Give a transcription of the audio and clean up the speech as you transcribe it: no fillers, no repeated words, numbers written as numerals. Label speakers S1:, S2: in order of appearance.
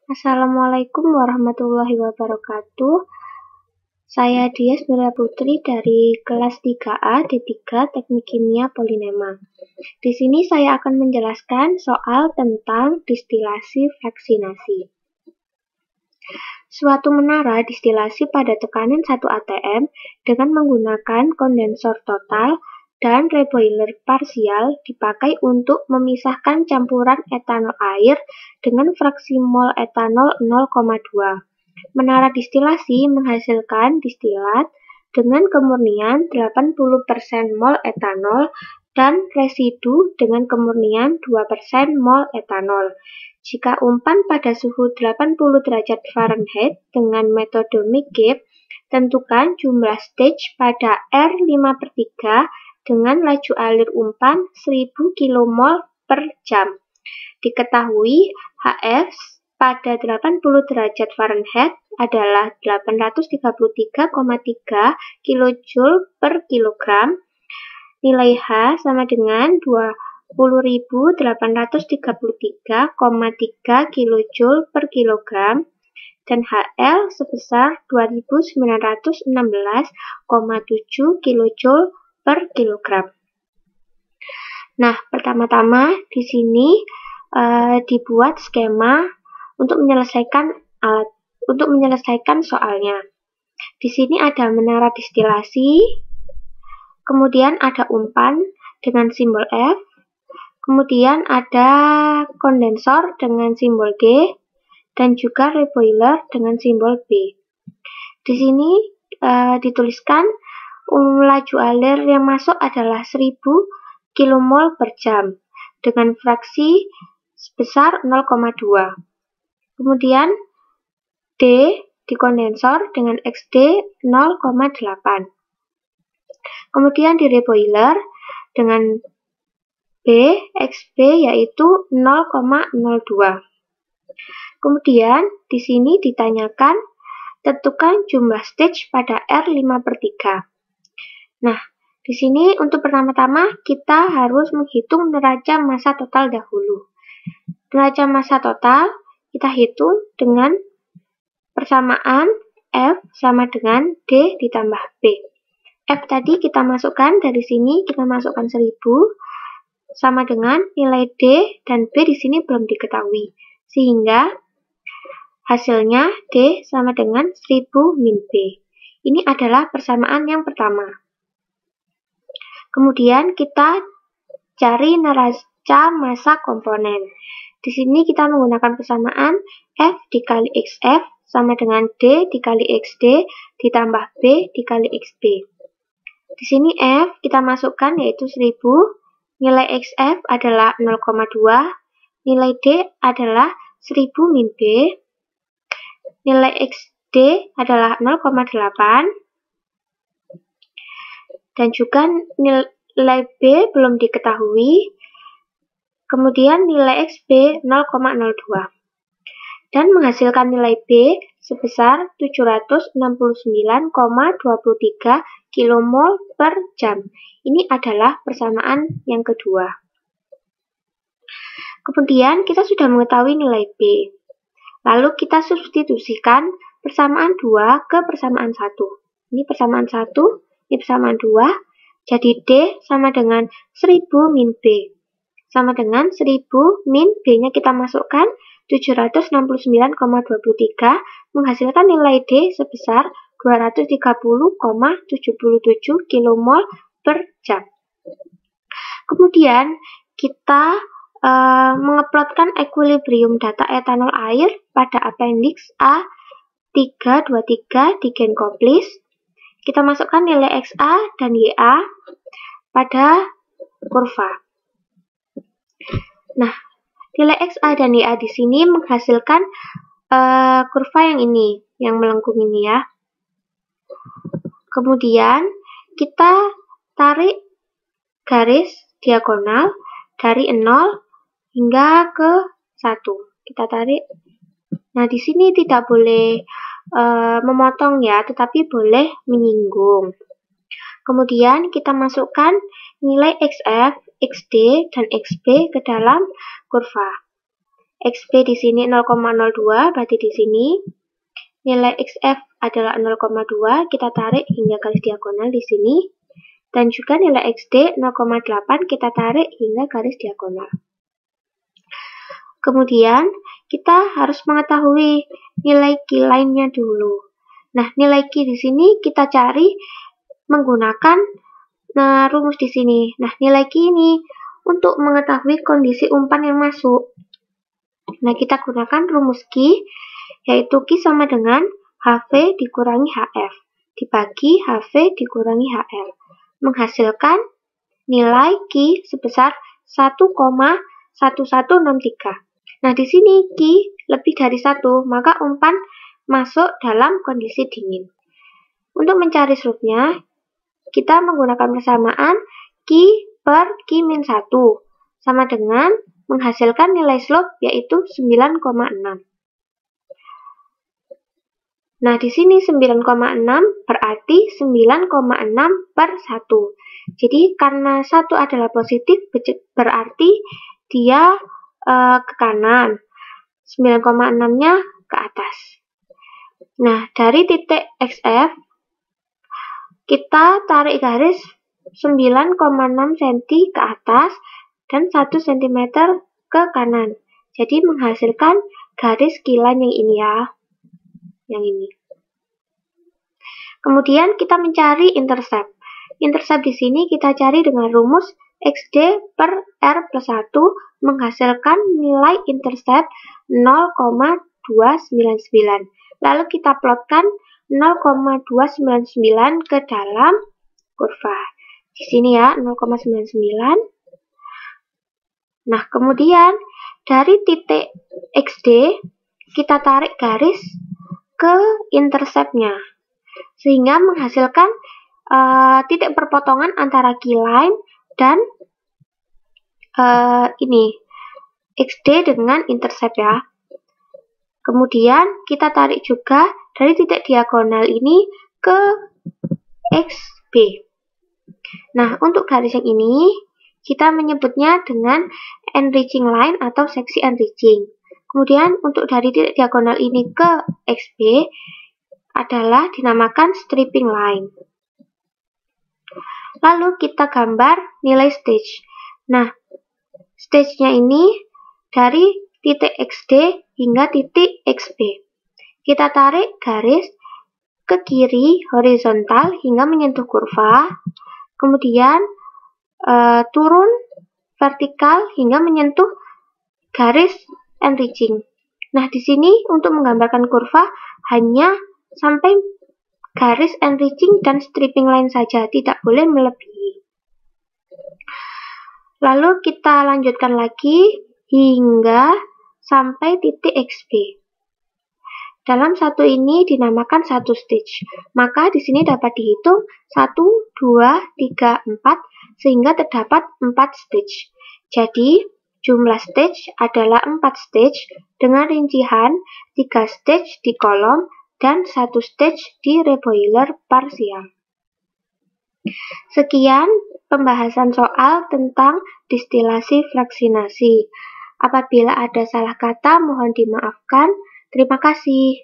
S1: Assalamualaikum warahmatullahi wabarakatuh. Saya Dias Nurya Putri dari kelas 3A D3 Teknik Kimia Polinema. Di sini saya akan menjelaskan soal tentang distilasi fraksinasi. Suatu menara distilasi pada tekanan 1 atm dengan menggunakan kondensor total dan reboiler parsial dipakai untuk memisahkan campuran etanol air dengan fraksi mol etanol 0,2. Menara distilasi menghasilkan distilat dengan kemurnian 80% mol etanol dan residu dengan kemurnian 2% mol etanol. Jika umpan pada suhu 80 derajat Fahrenheit dengan metode McCabe, tentukan jumlah stage pada R5/3 dengan laju alir umpan 1000 kmol per jam. Diketahui HF pada 80 derajat Fahrenheit adalah 833,3 kJ per kilogram. Nilai H sama dengan 20.833,3 kJ per kilogram dan HL sebesar 2916,7 kJ per kilogram. Nah, pertama-tama di sini dibuat skema untuk menyelesaikan soalnya. Di sini ada menara distilasi, kemudian ada umpan dengan simbol F, kemudian ada kondensor dengan simbol G, dan juga reboiler dengan simbol B. Di sini dituliskan laju alir yang masuk adalah 1000 kmol per jam dengan fraksi sebesar 0,2. Kemudian D di kondensor dengan XD 0,8. Kemudian di reboiler dengan B, XB yaitu 0,02. Kemudian di sini ditanyakan tentukan jumlah stage pada R5/3. Nah, di sini untuk pertama-tama kita harus menghitung neraca massa total dahulu. Neraca massa total kita hitung dengan persamaan F sama dengan D ditambah B. F tadi kita masukkan dari sini, kita masukkan 1000 sama dengan nilai D dan B di sini belum diketahui. Sehingga hasilnya D sama dengan 1000 min B. Ini adalah persamaan yang pertama. Kemudian kita cari neraca massa komponen. Di sini kita menggunakan persamaan F dikali XF sama dengan D dikali XD ditambah B dikali XB. Di sini F kita masukkan yaitu 1000, nilai XF adalah 0,2, nilai D adalah 1000 min B, nilai XD adalah 0,8, dan juga nilai B belum diketahui, kemudian nilai XB 0,02. Dan menghasilkan nilai B sebesar 769,23 kmol per jam. Ini adalah persamaan yang kedua. Kemudian kita sudah mengetahui nilai B. Lalu kita substitusikan persamaan 2 ke persamaan 1. Ini persamaan 1, ini persamaan 2. Jadi D sama dengan 1000 min B. Sama dengan 1000 min B-nya kita masukkan 769,23 menghasilkan nilai D sebesar 230,77 kmol per jam. Kemudian kita mengeplotkan equilibrium data etanol air pada appendix A323 di Genkoplis. Kita masukkan nilai XA dan YA pada kurva. Nah, nilai XA dan YA di sini menghasilkan kurva yang ini, yang melengkung ini ya. Kemudian kita tarik garis diagonal dari 0 hingga ke 1. Kita tarik. Nah, di sini tidak boleh memotong ya, tetapi boleh menyinggung. Kemudian kita masukkan nilai XF, XD, dan XB ke dalam kurva. XB di sini 0,02, berarti di sini nilai XF adalah 0,2, kita tarik hingga garis diagonal di sini. Dan juga nilai XD 0,8, kita tarik hingga garis diagonal. Kemudian, kita harus mengetahui nilai Q lainnya dulu. Nah, nilai Q di sini kita cari menggunakan rumus di sini. Nah, nilai Q ini untuk mengetahui kondisi umpan yang masuk. Nah, kita gunakan rumus Q, yaitu Q sama dengan HV dikurangi HF, dibagi HV dikurangi HL, menghasilkan nilai Q sebesar 1,1163. Nah, di sini Q lebih dari 1, maka umpan masuk dalam kondisi dingin. Untuk mencari slope-nya, kita menggunakan persamaan Q per Q-1, sama dengan menghasilkan nilai slope yaitu 9,6. Nah, di sini 9,6 berarti 9,6 per 1. Jadi, karena 1 adalah positif, berarti dia ke kanan. 9,6-nya ke atas. Nah, dari titik XF, kita tarik garis 9,6 cm ke atas dan 1 cm ke kanan. Jadi, menghasilkan garis kilan yang ini ya. Yang ini. Kemudian kita mencari intercept. Intercept di sini kita cari dengan rumus XD per R plus 1 menghasilkan nilai intercept 0,299. Lalu kita plotkan 0,299 ke dalam kurva. Di sini ya, 0,99. Nah, kemudian dari titik XD kita tarik garis ke intercept-nya, sehingga menghasilkan titik perpotongan antara Q line dan ini XD dengan intercept ya. Kemudian kita tarik juga dari titik diagonal ini ke XB. Nah, untuk garis yang ini kita menyebutnya dengan enriching line atau seksi enriching. Kemudian untuk dari titik diagonal ini ke XB adalah dinamakan stripping line. Lalu kita gambar nilai stage. Nah, stage-nya ini dari titik XD hingga titik XB. Kita tarik garis ke kiri horizontal hingga menyentuh kurva. Kemudian turun vertikal hingga menyentuh garis enriching. Nah, di sini untuk menggambarkan kurva hanya sampai garis enriching dan stripping line saja, tidak boleh melebihi. Lalu kita lanjutkan lagi hingga sampai titik XB. Dalam satu ini dinamakan satu stage. Maka di sini dapat dihitung 1, 2, 3, 4 sehingga terdapat 4 stage. Jadi, jumlah stage adalah 4 stage dengan rincian 3 stage di kolom dan 1 stage di reboiler parsial. Sekian pembahasan soal tentang distilasi fraksinasi. Apabila ada salah kata mohon dimaafkan. Terima kasih.